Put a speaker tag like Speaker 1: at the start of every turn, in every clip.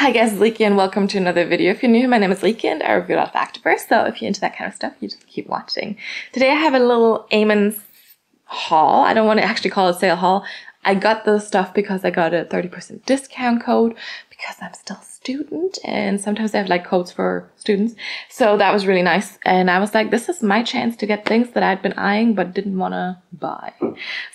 Speaker 1: Hi guys, it's Leeky and welcome to another video. If you're new, my name is Leeky and I review a lot of activewear, so if you're into that kind of stuff, you just keep watching. Today I have a little Eamon's haul. I don't want to actually call it sale haul. I got the stuff because I got a 30% discount code because I'm still a student and sometimes they have like codes for students. So that was really nice. And I was like, this is my chance to get things that I'd been eyeing but didn't want to buy.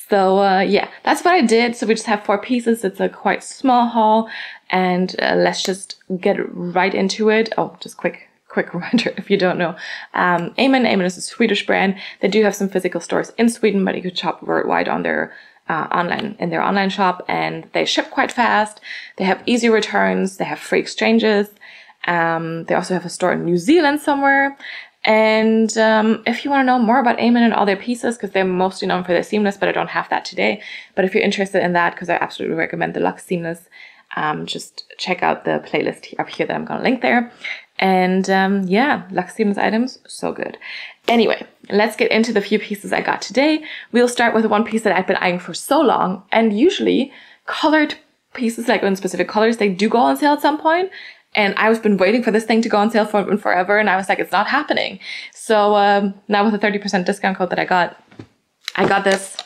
Speaker 1: So yeah, that's what I did. So we just have 4 pieces. It's a quite small haul and let's just get right into it. Oh, just quick reminder if you don't know. Eamon is a Swedish brand. They do have some physical stores in Sweden, but you could shop worldwide on their online shop, and they ship quite fast. They have easy returns. They have free exchanges. They also have a store in New Zealand somewhere. And if you want to know more about Eamon and all their pieces, because they're mostly known for their seamless, but I don't have that today. But if you're interested in that, because I absolutely recommend the Luxe Seamless, just check out the playlist up here that I'm going to link there. And yeah, Luxe Seamless items, so good. Anyway, let's get into the few pieces I got today. We'll start with one piece that I've been eyeing for so long, and usually colored pieces, like in specific colors, they do go on sale at some point. And I've been waiting for this thing to go on sale for forever, and I was like, it's not happening. So now with a 30% discount code that I got this.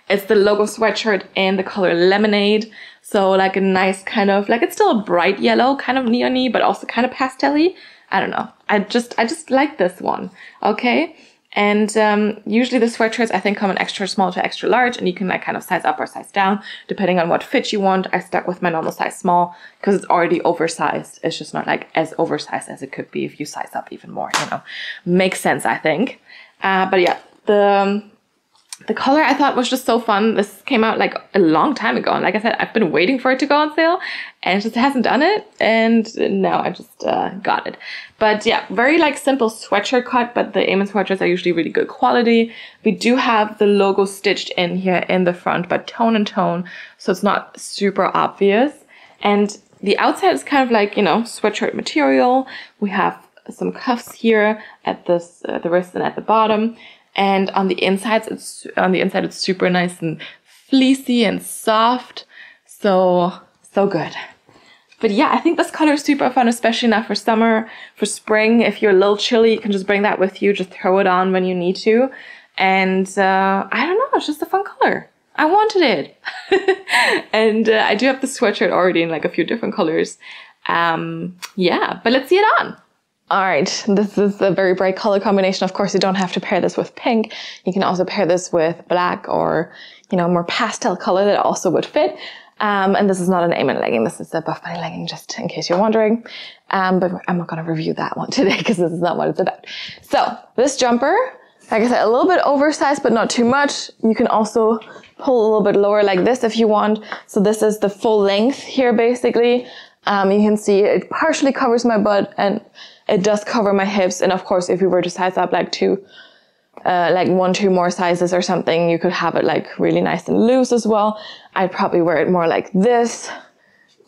Speaker 1: It's the logo sweatshirt in the color lemonade. So like a nice kind of, like it's still a bright yellow, kind of neon-y, but also kind of pastel-y. I don't know. I just like this one. Okay. And usually the sweatshirts I think come in extra small to extra large, and you can like kind of size up or size down depending on what fit you want. I stuck with my normal size small because it's already oversized. It's just not like as oversized as it could be if you size up even more, you know. Makes sense, I think. But yeah, the color I thought was just so fun. This came out like a long time ago. And like I said, I've been waiting for it to go on sale and it just hasn't done it. And now I just got it. But yeah, very like simple sweatshirt cut, but the Eamon sweatshirts are usually really good quality. We do have the logo stitched in here in the front, but tone and tone. So it's not super obvious. And the outside is kind of like, you know, sweatshirt material. We have some cuffs here at this, the wrist and at the bottom. And on the inside, it's super nice and fleecy and soft. So good. But yeah, I think this color is super fun, especially now for summer, for spring. If you're a little chilly, you can just bring that with you. Just throw it on when you need to. And I don't know, it's just a fun color. I wanted it. And I do have the sweatshirt already in like a few different colors. Yeah, but let's see it on. Alright, this is a very bright color combination. Of course, you don't have to pair this with pink. You can also pair this with black or, you know, more pastel color that also would fit. And this is not an Eamon legging. This is a Buff Bunny legging, just in case you're wondering. But I'm not going to review that one today because this is not what it's about. So, this jumper, like I said, a little bit oversized, but not too much. You can also pull a little bit lower like this if you want. So this is the full length here, basically. You can see it partially covers my butt and it does cover my hips. And of course, if we were to size up like 1-2 more sizes or something, you could have it like really nice and loose as well. I'd probably wear it more like this,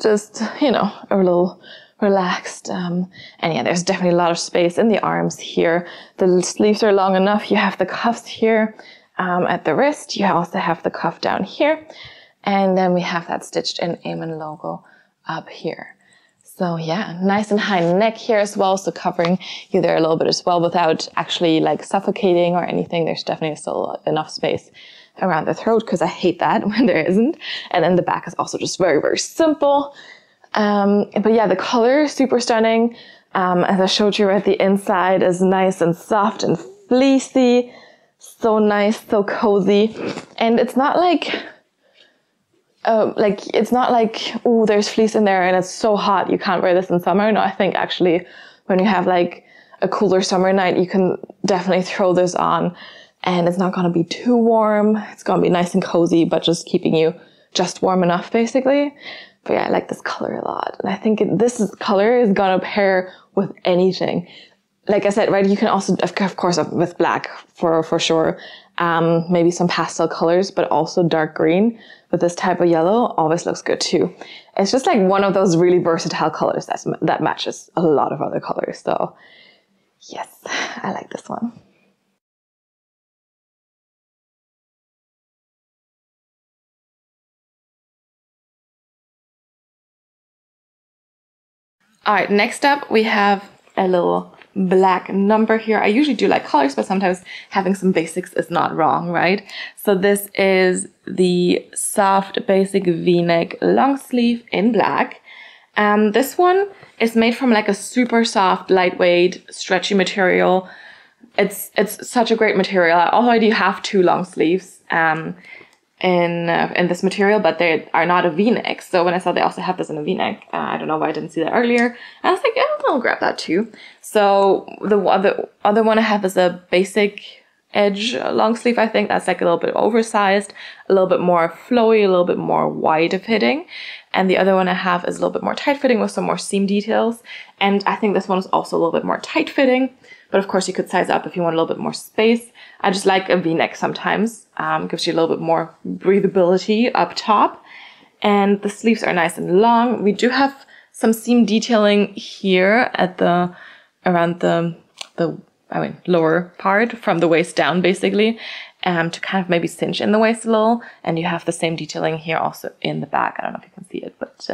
Speaker 1: just, you know, a little relaxed. And yeah, there's definitely a lot of space in the arms here. The sleeves are long enough. You have the cuffs here at the wrist. You also have the cuff down here. And then we have that stitched in Eamon logo up here. So yeah, nice and high neck here as well. So covering you there a little bit as well without actually like suffocating or anything. There's definitely still enough space around the throat because I hate that when there isn't. And then the back is also just very, very simple. But yeah, the color is super stunning. As I showed you right, the inside is nice and soft and fleecy. So nice, so cozy. And it's not like, it's not like, oh, there's fleece in there and it's so hot you can't wear this in summer. No, I think actually when you have like a cooler summer night, you can definitely throw this on and it's not going to be too warm. It's going to be nice and cozy, but just keeping you just warm enough basically. But yeah, I like this color a lot. And I think color is going to pair with anything. Like I said, right, you can also, of course, with black for sure. Maybe some pastel colors, but also dark green with this type of yellow always looks good too. It's just like one of those really versatile colors that matches a lot of other colors. So yes, I like this one. All right, next up we have a little black number here. I usually do like colors, but sometimes having some basics is not wrong, right? So this is the soft basic V-neck long sleeve in black. This one is made from like a super soft, lightweight, stretchy material. It's such a great material. I already have 2 long sleeves in this material, but they are not a V-neck. So when I saw they also have this in a V-neck, I don't know why I didn't see that earlier. I was like, yeah, I'll grab that too. So the other one I have is a basic edge long sleeve. I think that's like a little bit oversized, a little bit more flowy, a little bit more wide fitting. And the other one I have is a little bit more tight fitting with some more seam details. And I think this one is also a little bit more tight fitting. But of course you could size up if you want a little bit more space. I just like a V-neck sometimes. Gives you a little bit more breathability up top. And the sleeves are nice and long. We do have some seam detailing here at around the lower part from the waist down basically. To kind of maybe cinch in the waist a little. And you have the same detailing here also in the back. I don't know if you can see it, but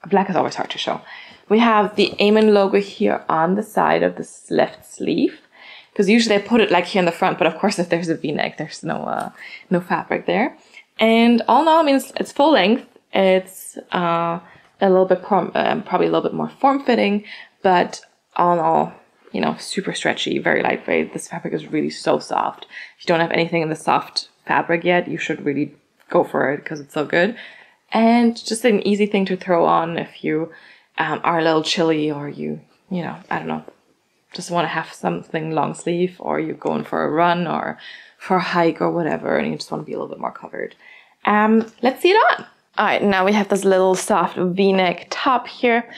Speaker 1: black is always hard to show. We have the Amen logo here on the side of this left sleeve. Because usually I put it like here in the front, but of course if there's a V-neck, there's no fabric there. And all in all, I mean, it's full length. It's a little bit, probably a little bit more form-fitting, but all in all, you know, super stretchy, very lightweight. This fabric is really so soft. If you don't have anything in the soft fabric yet, you should really go for it because it's so good. And just an easy thing to throw on if you are a little chilly, or you know, I don't know, just want to have something long sleeve, or you're going for a run or for a hike or whatever, and you just want to be a little bit more covered. Let's see it on. All right, now we have this little soft V-neck top here.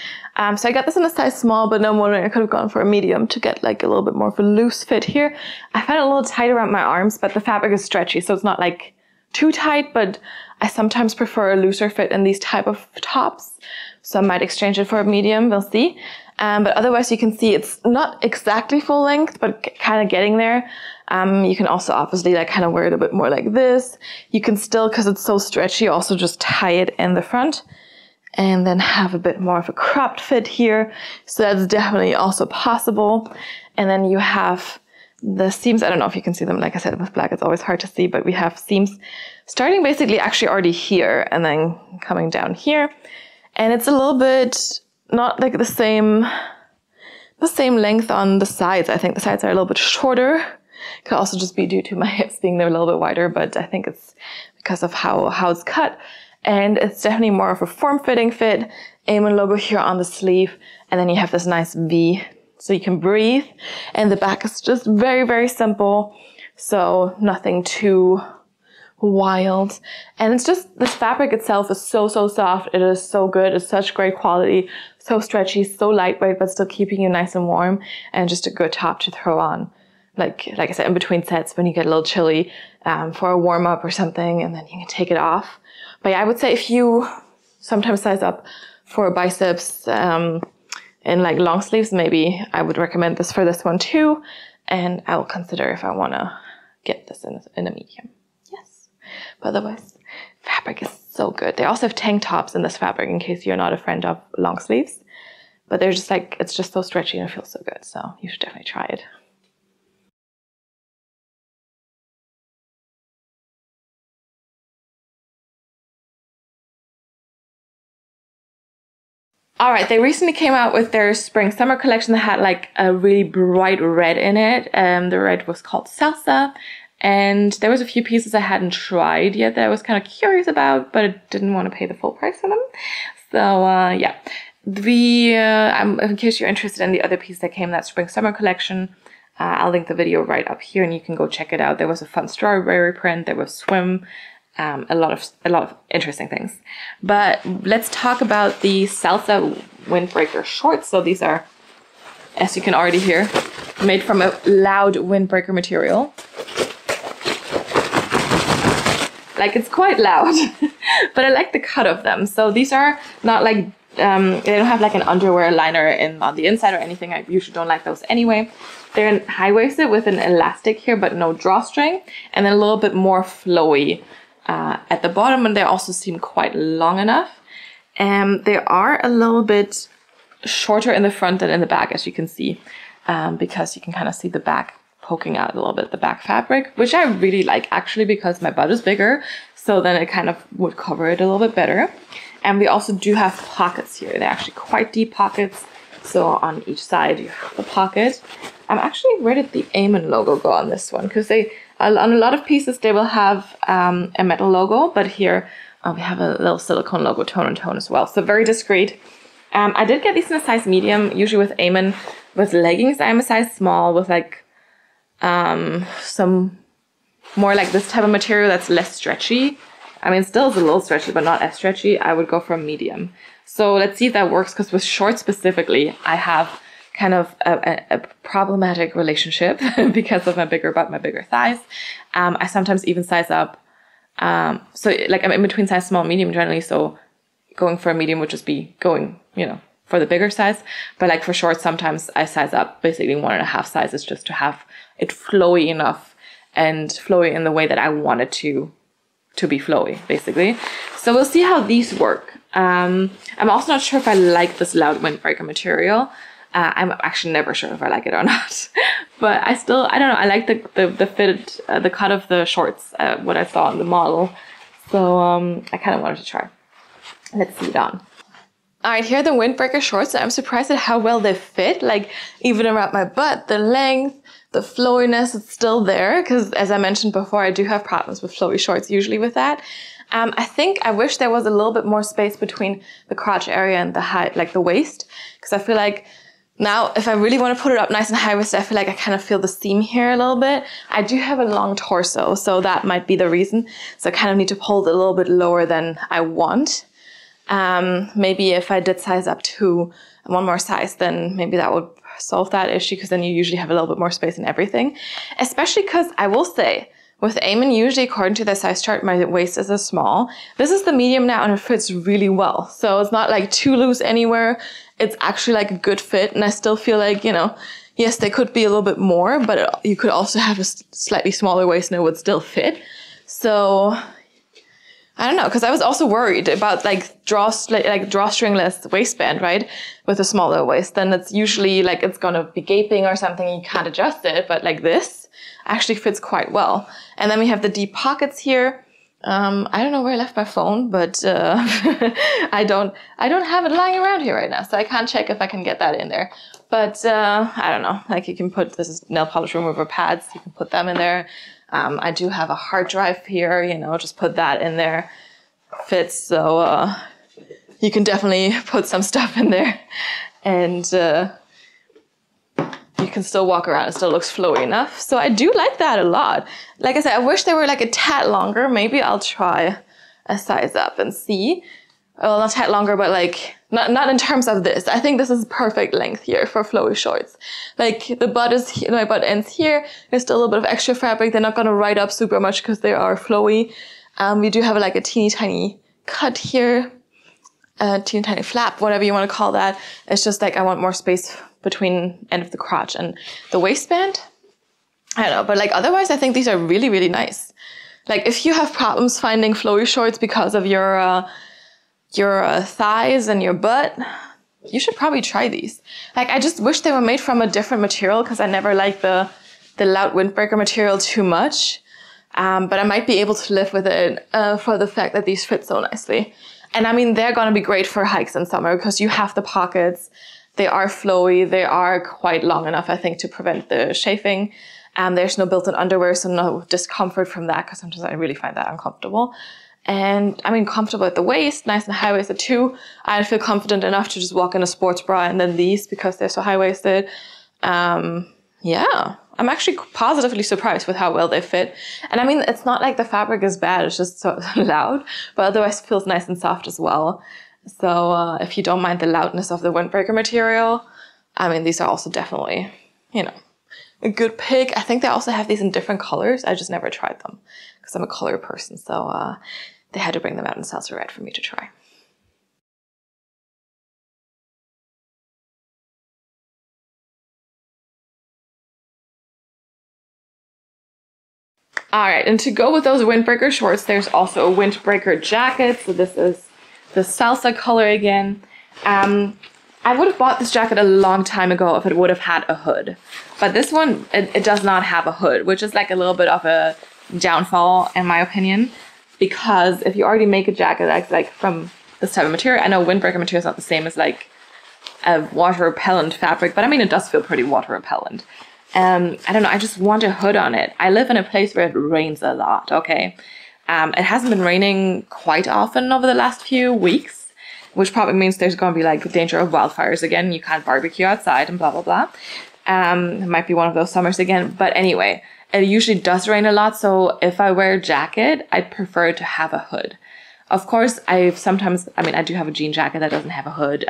Speaker 1: So I got this in a size small, but now I'm wondering I could have gone for a medium to get like a little bit more of a loose fit here. I find it a little tight around my arms, but the fabric is stretchy, so it's not like too tight, but I sometimes prefer a looser fit in these type of tops. So I might exchange it for a medium, we'll see. But otherwise you can see it's not exactly full length, but kind of getting there. You can also obviously like kind of wear it a bit more like this. You can still, because it's so stretchy, also just tie it in the front and then have a bit more of a cropped fit here. So that's definitely also possible. And then you have the seams. I don't know if you can see them. Like I said, with black, it's always hard to see, but we have seams starting basically actually already here and then coming down here. And it's a little bit not like the same length on the sides. I think the sides are a little bit shorter. Could also just be due to my hips being there a little bit wider, but I think it's because of how it's cut. And it's definitely more of a form-fitting fit. Amen logo here on the sleeve. And then you have this nice V so you can breathe. And the back is just very, very simple. So nothing too wild. And it's just, this fabric itself is so soft. It is so good. It's such great quality. So stretchy, so lightweight, but still keeping you nice and warm. And just a good top to throw on. Like I said, in between sets when you get a little chilly for a warm up or something, and then you can take it off. But yeah, I would say if you sometimes size up for biceps in like long sleeves, maybe I would recommend this for this one too. And I will consider if I want to get this in a medium. Yes. But otherwise, fabric is so good. They also have tank tops in this fabric in case you're not a friend of long sleeves. But they're just like, it's just so stretchy and it feels so good. So you should definitely try it. All right, they recently came out with their spring summer collection that had like a really bright red in it. The red was called Salsa. And there was a few pieces I hadn't tried yet that I was kind of curious about, but I didn't want to pay the full price for them. So yeah, in case you're interested in the other piece that came in that spring summer collection, I'll link the video right up here and you can go check it out. There was a fun strawberry print, there was swim, a lot of interesting things. But let's talk about the Salsa Windbreaker shorts. So these are, as you can already hear, made from a loud windbreaker material. Like, it's quite loud, but I like the cut of them. So these are not like, they don't have like an underwear liner on the inside or anything. I usually don't like those anyway. They're high-waisted with an elastic here, but no drawstring, and then a little bit more flowy at the bottom, and they also seem quite long enough. They are a little bit shorter in the front than in the back, as you can see, because you can kind of see the back poking out a little bit, the back fabric, which I really like actually because my butt is bigger, so then it kind of would cover it a little bit better. And we also do have pockets here. They're actually quite deep pockets, so on each side you have the pocket. Actually, where did the Amen logo go on this one? Because on a lot of pieces they will have a metal logo, but here we have a little silicone logo, tone and tone as well. So very discreet. I did get these in a size medium. Usually with Amen, with leggings, I'm a size small. With like some more like this type of material that's less stretchy. I mean, still is a little stretchy, but not as stretchy. I would go for a medium. So let's see if that works, because with shorts specifically, I have kind of a problematic relationship because of my bigger butt, my bigger thighs. I sometimes even size up. So like I'm in between size small and medium generally, so going for a medium would just be going, you know, for the bigger size. But like for shorts, sometimes I size up basically 1.5 sizes just to have it flowy enough and flowy in the way that I want it to be flowy, basically. So we'll see how these work. I'm also not sure if I like this loud windbreaker material. I'm actually never sure if I like it or not. But I don't know, I like the fit, the cut of the shorts, what I saw in the model. So I kind of wanted to try. Let's see it on. Alright, here are the windbreaker shorts. I'm surprised at how well they fit. Like, even around my butt, the length, the flowiness is still there. Because as I mentioned before, I do have problems with flowy shorts usually with that. I think I wish there was a little bit more space between the crotch area and the height, like the waist. Because I feel like now, if I really want to put it up nice and high-waisted, I feel like I kind of feel the seam here a little bit. I do have a long torso, so that might be the reason. So I kind of need to hold it a little bit lower than I want. Maybe if I did size up to one more size, then maybe that would solve that issue, because then you usually have a little bit more space in everything. Especially because I will say, with Amen, usually according to the size chart, my waist is a small. This is the medium now and it fits really well. So it's not like too loose anywhere. It's actually like a good fit, and I still feel like, you know, yes, they could be a little bit more, but you could also have a slightly smaller waist and it would still fit. So I don't know, because I was also worried about like drawstringless waistband, right? With a smaller waist, then it's usually like it's gonna be gaping or something, you can't adjust it, but like this actually fits quite well. And then we have the deep pockets here. I don't know where I left my phone, but I don't have it lying around here right now, so I can't check if I can get that in there. But I don't know, like you can put, this is nail polish remover pads, you can put them in there. I do have a hard drive here, you know, just put that in there. Fits, so you can definitely put some stuff in there, and you can still walk around. It still looks flowy enough. So I do like that a lot. Like I said, I wish they were like a tad longer. Maybe I'll try a size up and see. Well, not a tad longer, but like not in terms of this. I think this is perfect length here for flowy shorts. Like the butt is here, my butt ends here. There's still a little bit of extra fabric. They're not gonna ride up super much because they are flowy. We do have like a teeny tiny cut here, a teeny tiny flap, whatever you want to call that. It's just like I want more space between end of the crotch and the waistband. I don't know, but like otherwise I think these are really, really nice. Like if you have problems finding flowy shorts because of your thighs and your butt, you should probably try these. Like I just wish they were made from a different material, because I never like the loud windbreaker material too much. But I might be able to live with it for the fact that these fit so nicely. And I mean, they're gonna be great for hikes in summer because you have the pockets. They are flowy. They are quite long enough, I think, to prevent the chafing. There's no built-in underwear, so no discomfort from that, because sometimes I really find that uncomfortable. And I mean, comfortable at the waist, nice and high-waisted too. I feel confident enough to just walk in a sports bra, and then these, because they're so high-waisted. Yeah, I'm actually positively surprised with how well they fit. And I mean, it's not like the fabric is bad, it's just so loud, but otherwise it feels nice and soft as well. So if you don't mind the loudness of the windbreaker material, I mean, these are also definitely, you know, a good pick. I think they also have these in different colors. I just never tried them because I'm a color person. So they had to bring them out in Salsa Red for me to try. All right, and to go with those windbreaker shorts, there's also a windbreaker jacket. So this is the salsa color again. I would have bought this jacket a long time ago if it would have had a hood. But this one, it does not have a hood, which is like a little bit of a downfall in my opinion. Because if you already make a jacket that's like from this type of material, I know windbreaker material is not the same as like a water repellent fabric, but I mean it does feel pretty water repellent. I don't know, I just want a hood on it. I live in a place where it rains a lot, okay? It hasn't been raining quite often over the last few weeks, which probably means there's going to be like danger of wildfires again. You can't barbecue outside and blah, blah, blah. It might be one of those summers again. But anyway, it usually does rain a lot. So if I wear a jacket, I prefer to have a hood. Of course, I do have a jean jacket that doesn't have a hood,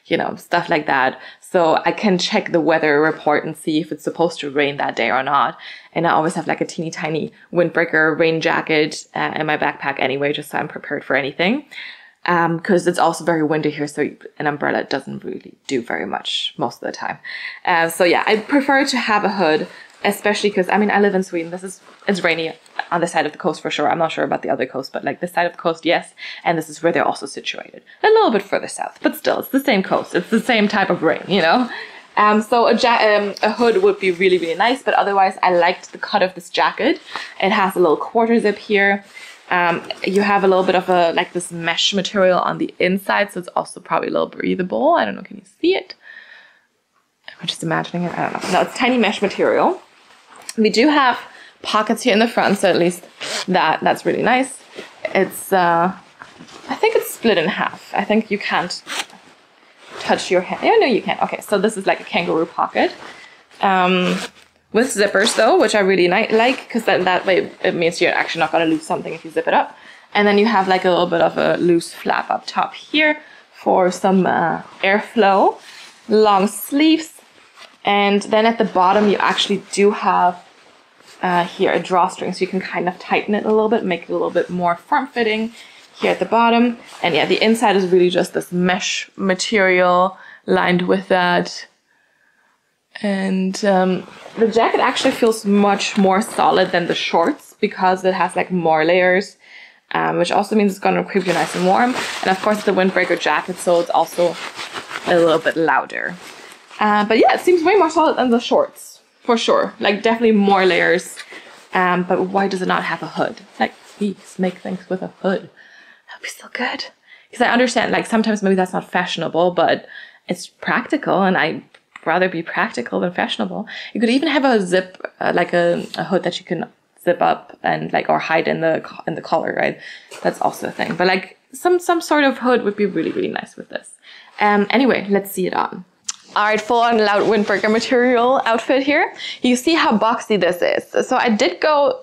Speaker 1: you know, stuff like that. So I can check the weather report and see if it's supposed to rain that day or not. And I always have like a teeny tiny windbreaker rain jacket in my backpack anyway, just so I'm prepared for anything. Because it's also very windy here, so an umbrella doesn't really do very much most of the time. So yeah, I prefer to have a hood, especially because, I mean, I live in Sweden. It's rainy on the side of the coast for sure. I'm not sure about the other coast, but like this side of the coast, yes. And this is where they're also situated. A little bit further south, but still, it's the same coast. It's the same type of rain, you know? So a hood would be really, really nice, but otherwise I liked the cut of this jacket. It has a little quarter zip here. You have a little bit of like this mesh material on the inside, so it's also probably a little breathable. I don't know, can you see it? I'm just imagining it, I don't know. No, it's tiny mesh material. We do have pockets here in the front, so at least that's really nice. It's, I think it's split in half. I think you can't touch your hand. Yeah, no, you can. Okay, so this is like a kangaroo pocket. With zippers though, which I really like, because that way it means you're actually not going to lose something if you zip it up. And then you have like a little bit of a loose flap up top here for some airflow, long sleeves. And then at the bottom you actually do have here a drawstring, so you can kind of tighten it a little bit, make it a little bit more form-fitting here at the bottom. And yeah, the inside is really just this mesh material lined with that. And the jacket actually feels much more solid than the shorts because it has like more layers, which also means it's going to keep you nice and warm. And of course, it's the windbreaker jacket, so it's also a little bit louder. But yeah, it seems way more solid than the shorts, for sure. Like definitely more layers. But why does it not have a hood? Like, please make things with a hood. That'd be so good. Because I understand, like sometimes maybe that's not fashionable, but it's practical, and I'd rather be practical than fashionable. You could even have a zip, like a hood that you can zip up and like, or hide in the collar, right? That's also a thing. But like some sort of hood would be really, really nice with this. Anyway, let's see it on. All right, full on loud windbreaker material outfit here. You see how boxy this is. So I did go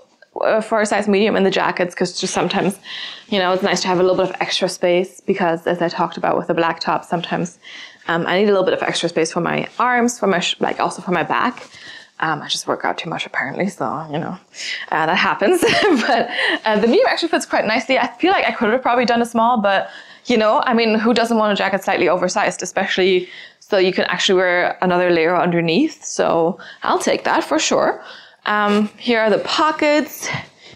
Speaker 1: for a size medium in the jackets because just sometimes, you know, it's nice to have a little bit of extra space because, as I talked about with the black top, sometimes I need a little bit of extra space for my arms, for my like also for my back. I just work out too much apparently, so you know that happens. But the medium actually fits quite nicely. I feel like I could have probably done a small, but you know, I mean, who doesn't want a jacket slightly oversized, especially so you can actually wear another layer underneath. So I'll take that for sure. Here are the pockets.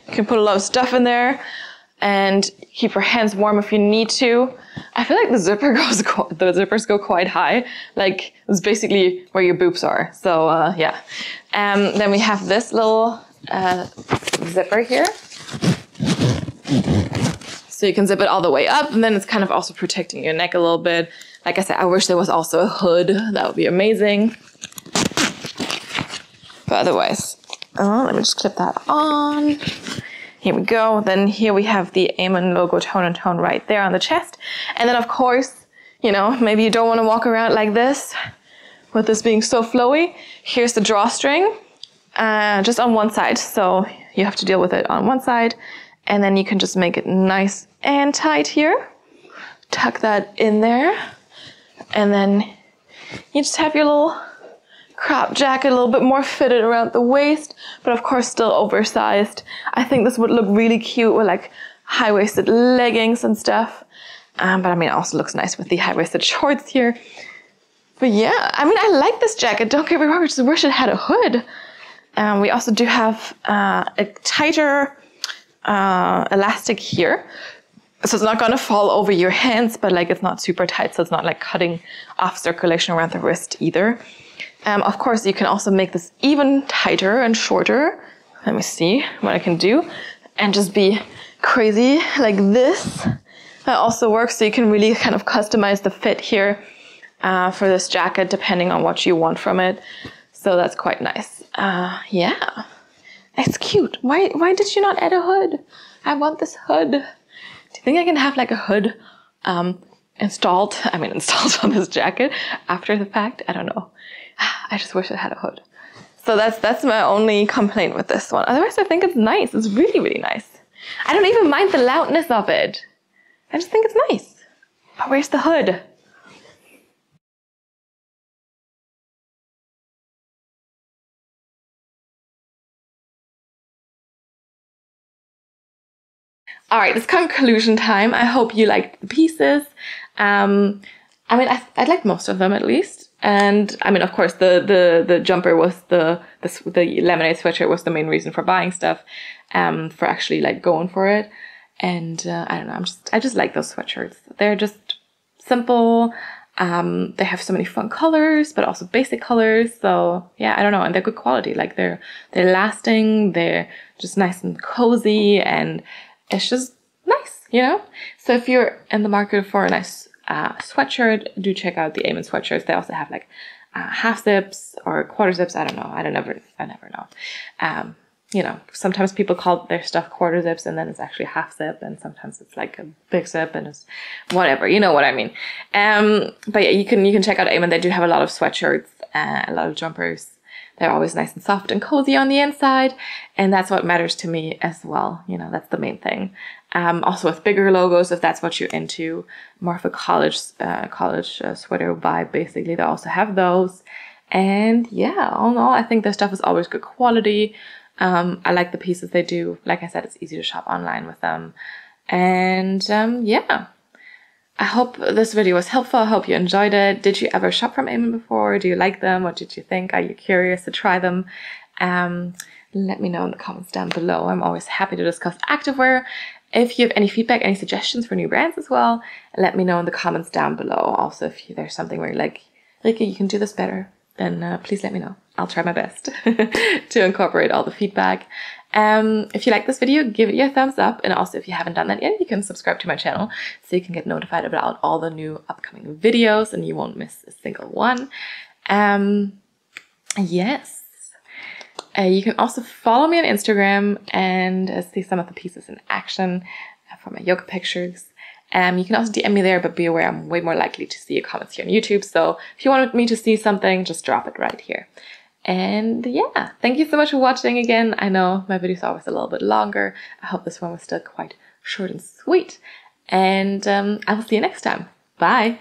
Speaker 1: You can put a lot of stuff in there and keep your hands warm if you need to. I feel like the zippers go quite high. Like it's basically where your boobs are. So yeah. Then we have this little zipper here. So you can zip it all the way up, and then it's kind of also protecting your neck a little bit. Like I said, I wish there was also a hood. That would be amazing. But otherwise, let me just clip that on. Here we go. Then here we have the Amen logo tone and tone right there on the chest. And then of course, you know, maybe you don't want to walk around like this with this being so flowy. Here's the drawstring, just on one side. So you have to deal with it on one side. And then you can just make it nice and tight here. Tuck that in there. And then you just have your little crop jacket, a little bit more fitted around the waist, but of course still oversized. I think this would look really cute with like high-waisted leggings and stuff. But I mean, it also looks nice with the high-waisted shorts here. But yeah, I mean, I like this jacket. Don't get me wrong, I just wish it had a hood. We also do have a tighter elastic here. So it's not gonna fall over your hands, but like it's not super tight, so it's not like cutting off circulation around the wrist either. Of course, you can also make this even tighter and shorter. Let me see what I can do. And just be crazy like this. That also works, so you can really kind of customize the fit here for this jacket depending on what you want from it. So that's quite nice. Yeah, it's cute. Why did you not add a hood? I want this hood. Do you think I can have like a hood installed on this jacket after the fact? I don't know. I just wish it had a hood. So that's my only complaint with this one. Otherwise, I think it's nice. It's really, really nice. I don't even mind the loudness of it. I just think it's nice. But where's the hood? All right, it's conclusion time. I hope you liked the pieces. I liked most of them at least. And I mean, of course, the jumper was the lemonade sweatshirt was the main reason for buying stuff, for actually like going for it. And I don't know, I just like those sweatshirts. They're just simple. They have so many fun colors, but also basic colors. So yeah, I don't know, and they're good quality. Like they're lasting. They're just nice and cozy, and it's just nice, you know. So if you're in the market for a nice sweatshirt, do check out the Eamon sweatshirts. They also have like half zips or quarter zips. I don't know. I never know. You know, sometimes people call their stuff quarter zips and then it's actually half zip, and sometimes it's like a big zip and it's whatever, you know what I mean. But yeah, you can check out Eamon. They do have a lot of sweatshirts, a lot of jumpers. They're always nice and soft and cozy on the inside, and that's what matters to me as well. You know, that's the main thing. Also with bigger logos, if that's what you're into, more of a college sweater vibe, basically, they also have those. And yeah, all in all, I think their stuff is always good quality. I like the pieces they do. Like I said, it's easy to shop online with them. And yeah, I hope this video was helpful. I hope you enjoyed it. Did you ever shop from Eamon before? Do you like them? What did you think? Are you curious to try them? Let me know in the comments down below. I'm always happy to discuss activewear. If you have any feedback, any suggestions for new brands as well, let me know in the comments down below. Also, if there's something where you're like, Rika, you can do this better, then please let me know. I'll try my best to incorporate all the feedback. If you like this video, give it your thumbs up. And also, if you haven't done that yet, you can subscribe to my channel so you can get notified about all the new upcoming videos and you won't miss a single one. Yes. You can also follow me on Instagram and see some of the pieces in action for my yoga pictures. You can also DM me there, but be aware I'm way more likely to see your comments here on YouTube. So if you wanted me to see something, just drop it right here. And yeah, thank you so much for watching again. I know my videos are always a little bit longer. I hope this one was still quite short and sweet. And I will see you next time. Bye.